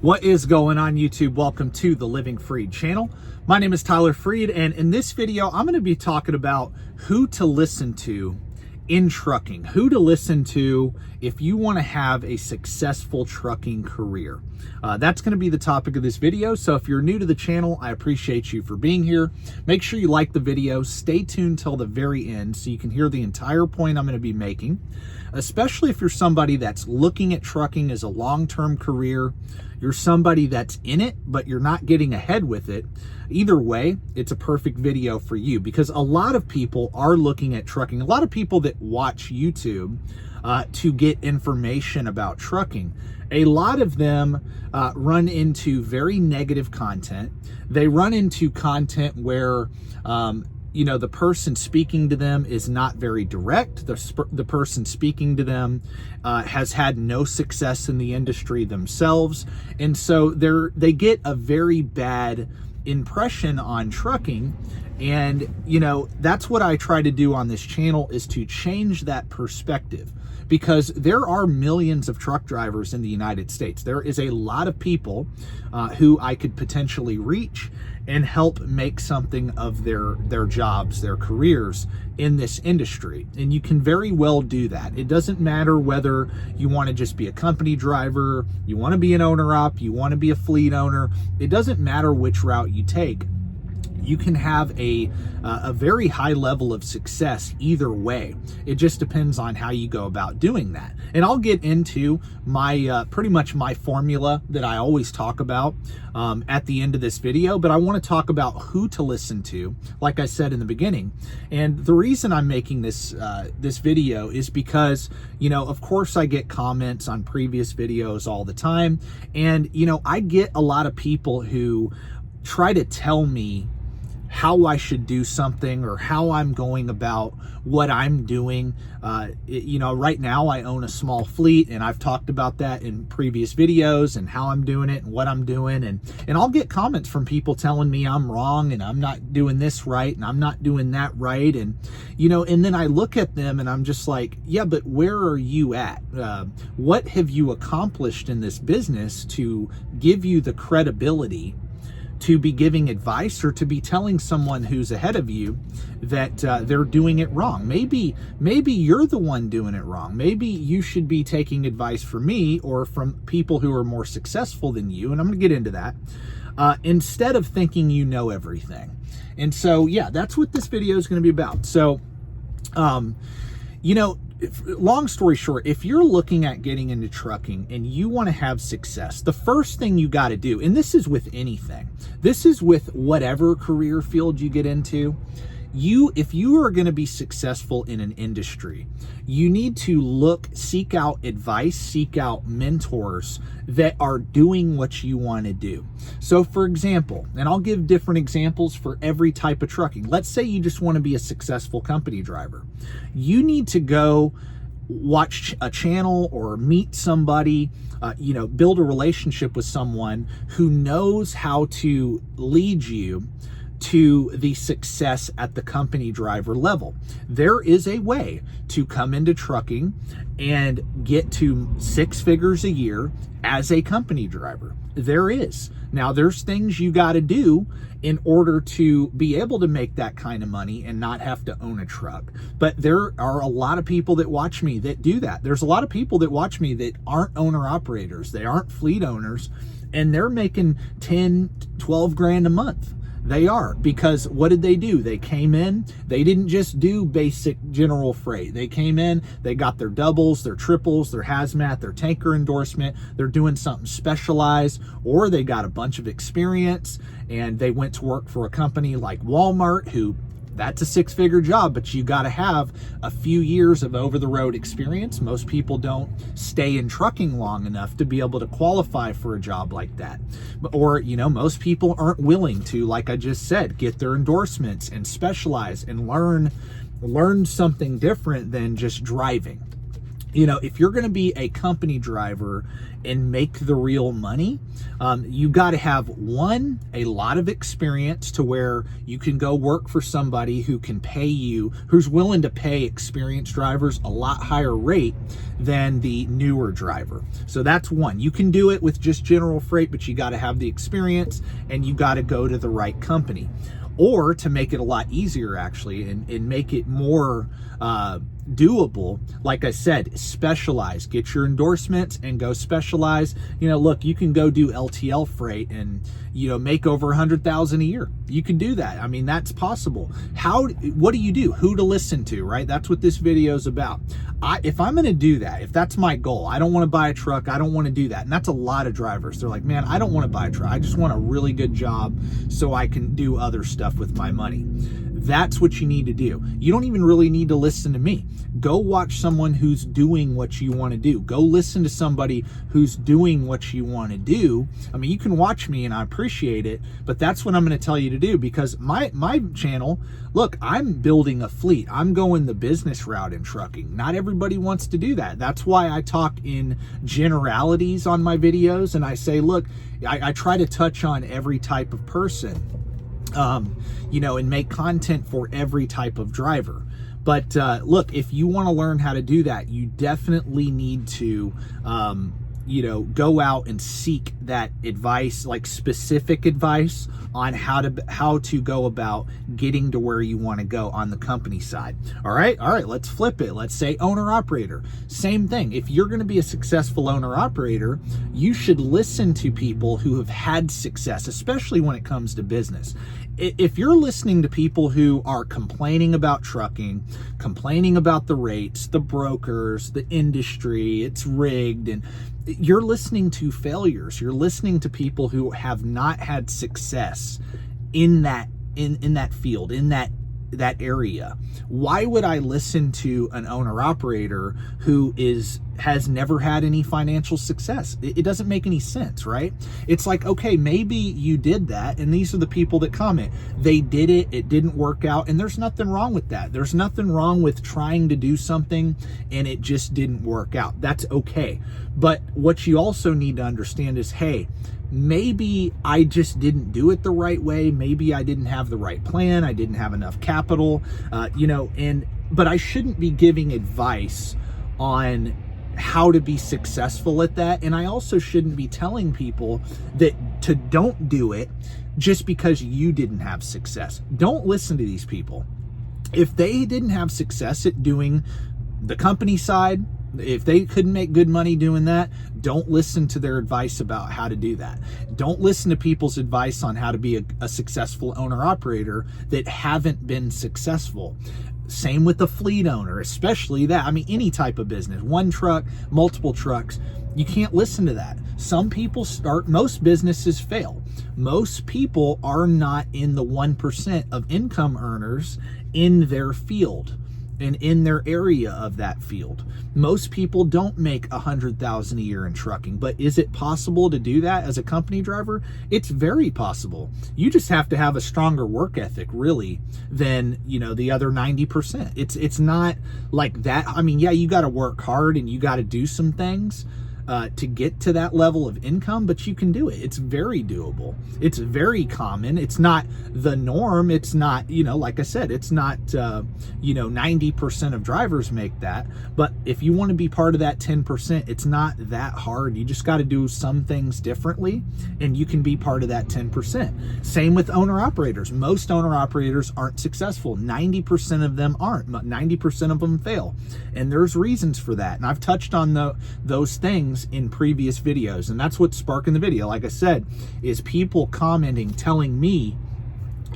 What is going on, YouTube? Welcome to the Living Freed channel. My name is Tyler Freed, and in this video, I'm going to be talking about who to listen to in trucking, who to listen to if you want to have a successful trucking career. That's going to be the topic of this video. So if you're new to the channel, I appreciate you for being here. Make sure you like the video. Stay tuned till the very end so you can hear the entire point I'm going to be making, especially if you're somebody that's looking at trucking as a long-term career. You're somebody that's in it, but you're not getting ahead with it. Either way, it's a perfect video for you, because a lot of people are looking at trucking. A lot of people that watch YouTube to get information about trucking, a lot of them run into very negative content. They run into content where the person speaking to them is not very direct. The person speaking to them has had no success in the industry themselves. And so they get a very bad impression on trucking. And, that's what I try to do on this channel, is to change that perspective, because there are millions of truck drivers in the United States. There is a lot of people who I could potentially reach and help make something of their jobs, their careers in this industry. And you can very well do that. It doesn't matter whether you want to just be a company driver, you want to be an owner-op, you want to be a fleet owner. It doesn't matter which route you take. You can have a very high level of success either way. It just depends on how you go about doing that. And I'll get into my pretty much my formula that I always talk about at the end of this video, but I want to talk about who to listen to, like I said in the beginning. And the reason I'm making this this video is because, of course I get comments on previous videos all the time. And, I get a lot of people who try to tell me how I should do something or how I'm going about what I'm doing. Right now I own a small fleet, and I've talked about that in previous videos and how I'm doing it and what I'm doing. And I'll get comments from people telling me I'm wrong and I'm not doing this right and I'm not doing that right. And, and then I look at them and I'm just like, yeah, but where are you at? What have you accomplished in this business to give you the credibility to be giving advice, or to be telling someone who's ahead of you that they're doing it wrong? Maybe you're the one doing it wrong. Maybe you should be taking advice from me or from people who are more successful than you. And I'm going to get into that instead of thinking you know everything. And so, yeah, that's what this video is going to be about. So, long story short, if you're looking at getting into trucking and you want to have success, the first thing you got to do, and this is with anything, this is with whatever career field you get into, if you are going to be successful in an industry, you need to seek out advice, seek out mentors that are doing what you want to do. So for example, and I'll give different examples for every type of trucking. Let's say you just want to be a successful company driver. You need to go watch a channel or meet somebody, build a relationship with someone who knows how to lead you to the success at the company driver level. There is a way to come into trucking and get to 6 figures a year as a company driver. There is. Now, there's things you got to do in order to be able to make that kind of money and not have to own a truck. But there are a lot of people that watch me that do that. There's a lot of people that watch me that aren't owner operators. They aren't fleet owners, and they're making 10, 12 grand a month. They are, because what did they do? They came in, they didn't just do basic general freight. They came in, they got their doubles, their triples, their hazmat, their tanker endorsement. They're doing something specialized, or they got a bunch of experience and they went to work for a company like Walmart, who that's a 6-figure job, but you got to have a few years of over-the-road experience. Most people don't stay in trucking long enough to be able to qualify for a job like that. Or, most people aren't willing to, like I just said, get their endorsements and specialize and learn something different than just driving. if you're going to be a company driver and make the real money, you got to have a lot of experience to where you can go work for somebody who can pay you, who's willing to pay experienced drivers a lot higher rate than the newer driver. So that's one. You can do it with just general freight, but you got to have the experience and you got to go to the right company. Or to make it a lot easier, actually, and make it more doable, like I said, specialize. Get your endorsements and go specialize. Look, you can go do LTL freight and make over $100,000 a year. You can do that. I mean, that's possible. What do you do? Who to listen to, right? That's what this video is about. If I'm going to do that, if that's my goal, I don't want to buy a truck. I don't want to do that. And that's a lot of drivers. They're like, man, I don't want to buy a truck. I just want a really good job so I can do other stuff with my money. That's what you need to do. You don't even really need to listen to me. Go watch someone who's doing what you want to do. Go listen to somebody who's doing what you want to do. I mean, you can watch me and I appreciate it, but that's what I'm going to tell you to do, because my channel, look, I'm building a fleet. I'm going the business route in trucking. Not everybody wants to do that. That's why I talk in generalities on my videos, and I say, look, I try to touch on every type of person. And make content for every type of driver. But look, if you want to learn how to do that, you definitely need to, go out and seek that advice, like specific advice on how to go about getting to where you want to go on the company side. All right, let's flip it. Let's say owner operator. Same thing. If you're going to be a successful owner operator, you should listen to people who have had success, especially when it comes to business. If you're listening to people who are complaining about trucking, complaining about the rates, the brokers, the industry, it's rigged, and you're listening to failures. You're listening to people who have not had success in that field, in that area. Why would I listen to an owner operator who has never had any financial success? It doesn't make any sense, right? It's like, okay, maybe you did that, and these are the people that comment. They did it, it didn't work out, and there's nothing wrong with that. There's nothing wrong with trying to do something and it just didn't work out. That's okay. But what you also need to understand is, hey, maybe I just didn't do it the right way. Maybe I didn't have the right plan. I didn't have enough capital, but I shouldn't be giving advice on how to be successful at that. And I also shouldn't be telling people that to don't do it just because you didn't have success. Don't listen to these people. If they didn't have success at doing the company side, if they couldn't make good money doing that, don't listen to their advice about how to do that. Don't listen to people's advice on how to be a successful owner operator that haven't been successful. Same with the fleet owner, especially that. I mean, any type of business, one truck, multiple trucks, you can't listen to that. Some people most businesses fail. Most people are not in the 1% of income earners in their field and in their area of that field. Most people don't make $100,000 a year in trucking, but is it possible to do that as a company driver? It's very possible. You just have to have a stronger work ethic, really, than the other 90%. It's not like that. I mean, yeah, you got to work hard and you got to do some things to get to that level of income, but you can do it. It's very doable. It's very common. It's not the norm. It's not, like I said, it's not, 90% of drivers make that. But if you want to be part of that 10%, it's not that hard. You just got to do some things differently and you can be part of that 10%. Same with owner operators. Most owner operators aren't successful. 90% of them aren't. 90% of them fail. And there's reasons for that. And I've touched on those things in previous videos, and that's what's sparking the video, like I said, is people commenting, telling me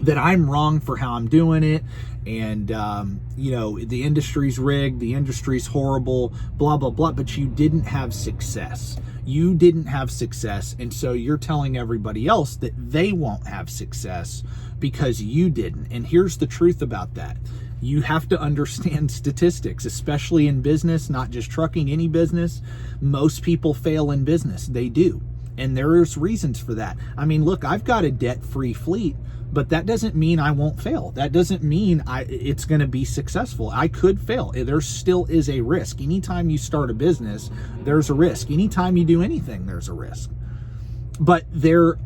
that I'm wrong for how I'm doing it, and the industry's rigged, the industry's horrible, blah blah blah, but you didn't have success. You didn't have success, and so you're telling everybody else that they won't have success because you didn't. And here's the truth about that. You have to understand statistics, especially in business, not just trucking, any business. Most people fail in business. They do. And there's reasons for that. I mean, look, I've got a debt-free fleet, but that doesn't mean I won't fail. That doesn't mean it's going to be successful. I could fail. There still is a risk. Anytime you start a business, there's a risk. Anytime you do anything, there's a risk. But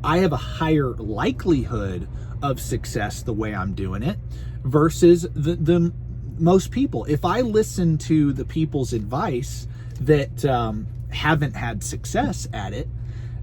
I have a higher likelihood of success the way I'm doing it versus the most people. If I listen to the people's advice that haven't had success at it,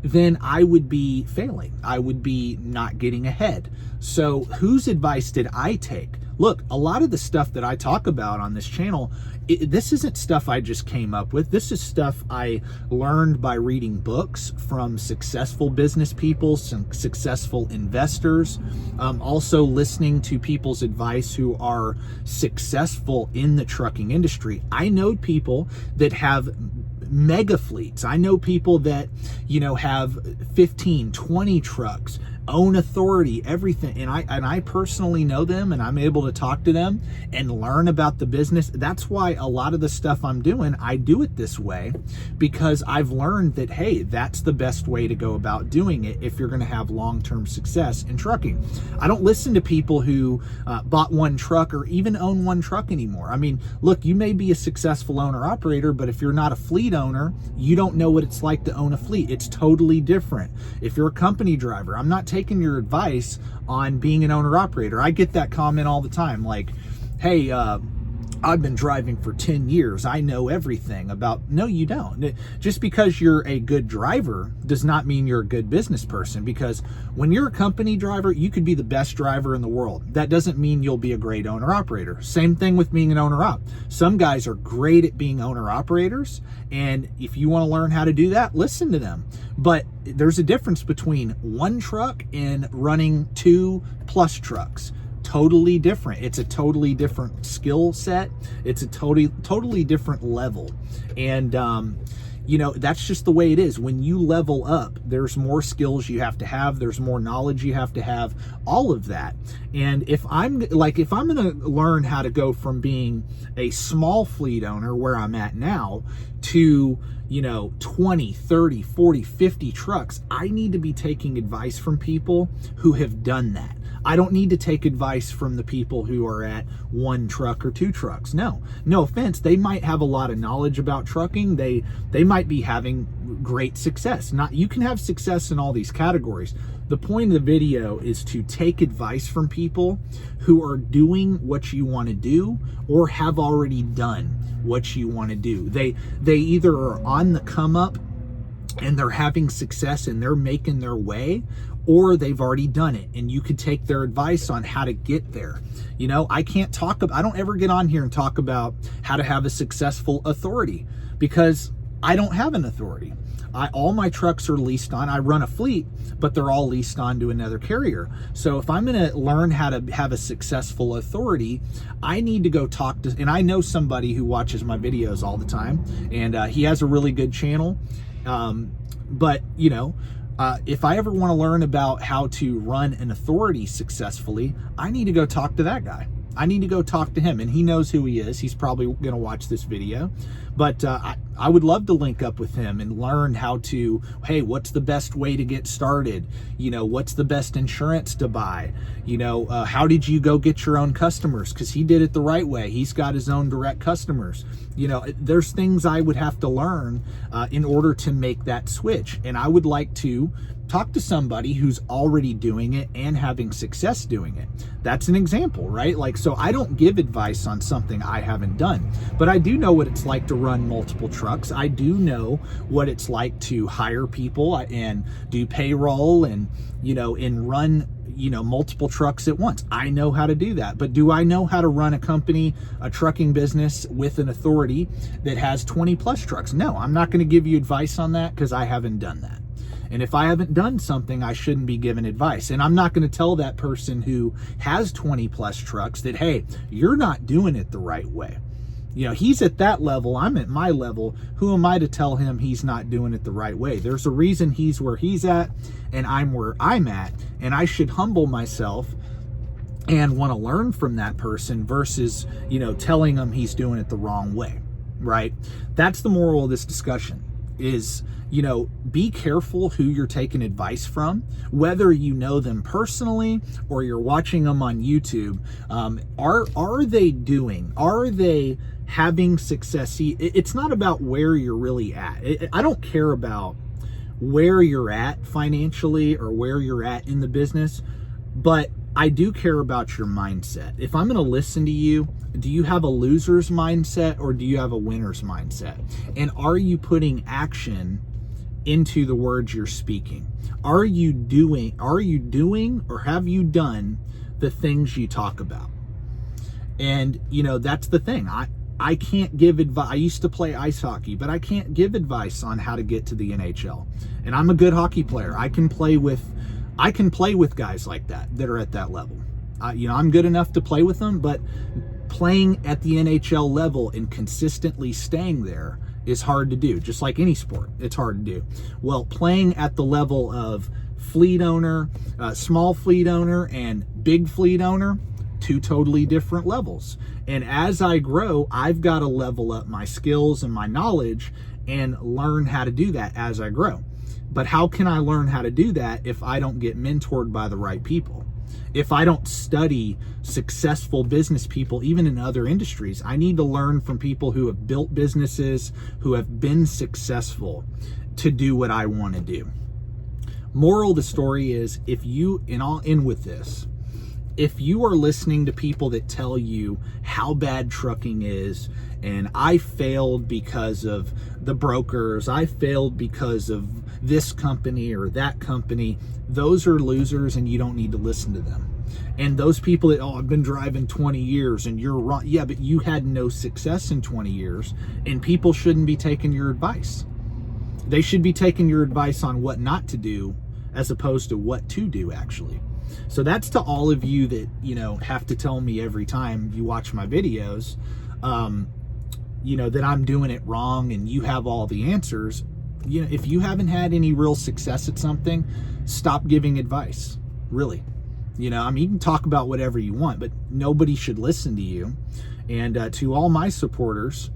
then I would be failing. I would be not getting ahead. So whose advice did I take? Look, a lot of the stuff that I talk about on this channel, this isn't stuff I just came up with. This is stuff I learned by reading books from successful business people, some successful investors, also listening to people's advice who are successful in the trucking industry. I know people that have mega fleets. I know people that, have 15, 20 trucks, own authority, everything. And I personally know them, and I'm able to talk to them and learn about the business. That's why a lot of the stuff I'm doing, I do it this way, because I've learned that, hey, that's the best way to go about doing it if you're going to have long-term success in trucking. I don't listen to people who bought one truck or even own one truck anymore. I mean, look, you may be a successful owner-operator, but if you're not a fleet owner, you don't know what it's like to own a fleet. It's totally different. If you're a company driver, I'm not taking your advice on being an owner-operator. I get that comment all the time, like, hey, I've been driving for 10 years. I know everything about... No, you don't. Just because you're a good driver does not mean you're a good business person, because when you're a company driver, you could be the best driver in the world. That doesn't mean you'll be a great owner-operator. Same thing with being an owner-op. Some guys are great at being owner-operators, and if you want to learn how to do that, listen to them. But there's a difference between one truck and running 2+ trucks. Totally different. It's a totally different skill set. It's a totally different level. And, that's just the way it is. When you level up, there's more skills you have to have. There's more knowledge you have to have, all of that. And if I'm going to learn how to go from being a small fleet owner where I'm at now to 20, 30, 40, 50 trucks, I need to be taking advice from people who have done that. I don't need to take advice from the people who are at 1 truck or 2 trucks. No offense. They might have a lot of knowledge about trucking. They might be having great success. You can have success in all these categories. The point of the video is to take advice from people who are doing what you want to do or have already done what you want to do. They either are on the come up and they're having success and they're making their way, or they've already done it and you could take their advice on how to get there. I don't ever get on here and talk about how to have a successful authority, because I don't have an authority. All my trucks are leased on. I run a fleet, but they're all leased on to another carrier. So if I'm going to learn how to have a successful authority, I need to go talk to, and I know somebody who watches my videos all the time, and he has a really good channel. But if I ever want to learn about how to run an authority successfully, I need to go talk to that guy. I need to go talk to him, and he knows who he is. He's probably going to watch this video, but I would love to link up with him and learn how to, hey, what's the best way to get started? What's the best insurance to buy? How did you go get your own customers? Because he did it the right way. He's got his own direct customers. There's things I would have to learn in order to make that switch. And I would like to talk to somebody who's already doing it and having success doing it. That's an example, right? So I don't give advice on something I haven't done, but I do know what it's like to run multiple trucks. I do know what it's like to hire people and do payroll and, and run, multiple trucks at once. I know how to do that. But do I know how to run a company, a trucking business with an authority that has 20+ trucks? No, I'm not going to give you advice on that because I haven't done that. And if I haven't done something, I shouldn't be given advice. And I'm not going to tell that person who has 20+ trucks that, hey, you're not doing it the right way. He's at that level. I'm at my level. Who am I to tell him he's not doing it the right way? There's a reason he's where he's at and I'm where I'm at. And I should humble myself and want to learn from that person versus, telling him he's doing it the wrong way, right? That's the moral of this discussion. is, be careful who you're taking advice from, whether you know them personally or you're watching them on YouTube. Are they having success? See, it's not about where you're really at. I don't care about where you're at financially or where you're at in the business, but I do care about your mindset. If I'm going to listen to you, do you have a loser's mindset or do you have a winner's mindset? And are you putting action into the words you're speaking? Are you doing or have you done the things you talk about? And that's the thing. I can't give advice. I used to play ice hockey, but I can't give advice on how to get to the NHL. And I'm a good hockey player. I can play with guys like that are at that level. I'm good enough to play with them, but playing at the NHL level and consistently staying there is hard to do. Just like any sport, it's hard to do. Well, playing at the level of fleet owner, small fleet owner, and big fleet owner, two totally different levels. And as I grow, I've got to level up my skills and my knowledge and learn how to do that as I grow. But how can I learn how to do that if I don't get mentored by the right people? If I don't study successful business people, even in other industries? I need to learn from people who have built businesses, who have been successful to do what I want to do. Moral of the story is, and I'll end with this, if you are listening to people that tell you how bad trucking is, and I failed because of the brokers, I failed because of this company or that company, those are losers and you don't need to listen to them. And those people that, I've been driving 20 years and you're wrong. Yeah, but you had no success in 20 years and people shouldn't be taking your advice. They should be taking your advice on what not to do as opposed to what to do, actually. So that's to all of you that, have to tell me every time you watch my videos, that I'm doing it wrong and you have all the answers. If you haven't had any real success at something, stop giving advice, really. You can talk about whatever you want, but nobody should listen to you. And to all my supporters,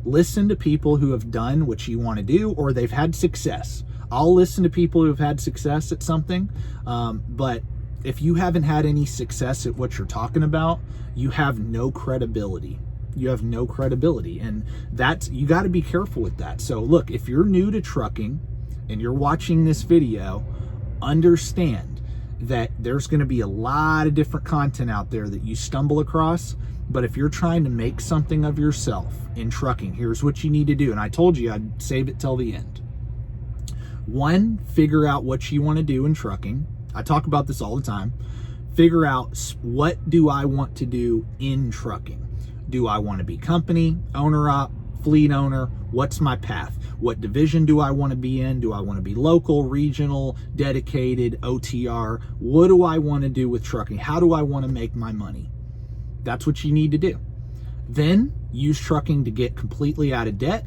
listen to people who have done what you want to do or they've had success. I'll listen to people who have had success at something, but if you haven't had any success at what you're talking about, you have no credibility. You have no credibility, and you got to be careful with that. So look, if you're new to trucking and you're watching this video, understand that there's going to be a lot of different content out there that you stumble across. But if you're trying to make something of yourself in trucking, here's what you need to do. And I told you I'd save it till the end. 1, figure out what you want to do in trucking. I talk about this all the time. Figure out, what do I want to do in trucking? Do I want to be company, owner-op, fleet owner? What's my path? What division do I want to be in? Do I want to be local, regional, dedicated, OTR? What do I want to do with trucking? How do I want to make my money? That's what you need to do. Then use trucking to get completely out of debt.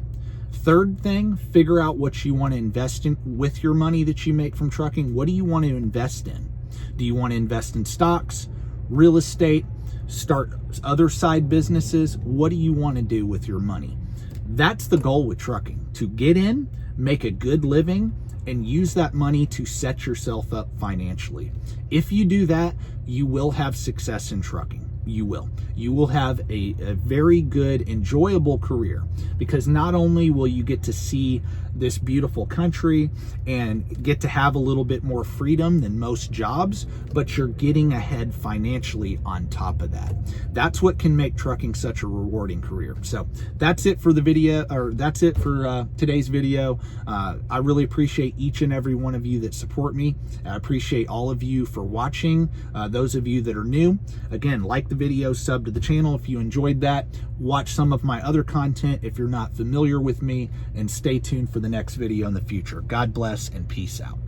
Third thing, figure out what you want to invest in with your money that you make from trucking. What do you want to invest in? Do you want to invest in stocks, real estate, start other side businesses? What do you want to do with your money? That's the goal with trucking, to get in, make a good living, and use that money to set yourself up financially. If you do that, you will have success in trucking. You will have a very good, enjoyable career, because not only will you get to see this beautiful country and get to have a little bit more freedom than most jobs, but you're getting ahead financially on top of that. That's what can make trucking such a rewarding career. So that's it for the video, or that's it for today's video. I really appreciate each and every one of you that support me. I appreciate all of you for watching. Those of you that are new, again, like the video, sub to the channel if you enjoyed that. Watch some of my other content if you're not familiar with me, and stay tuned for the next video in the future. God bless and peace out.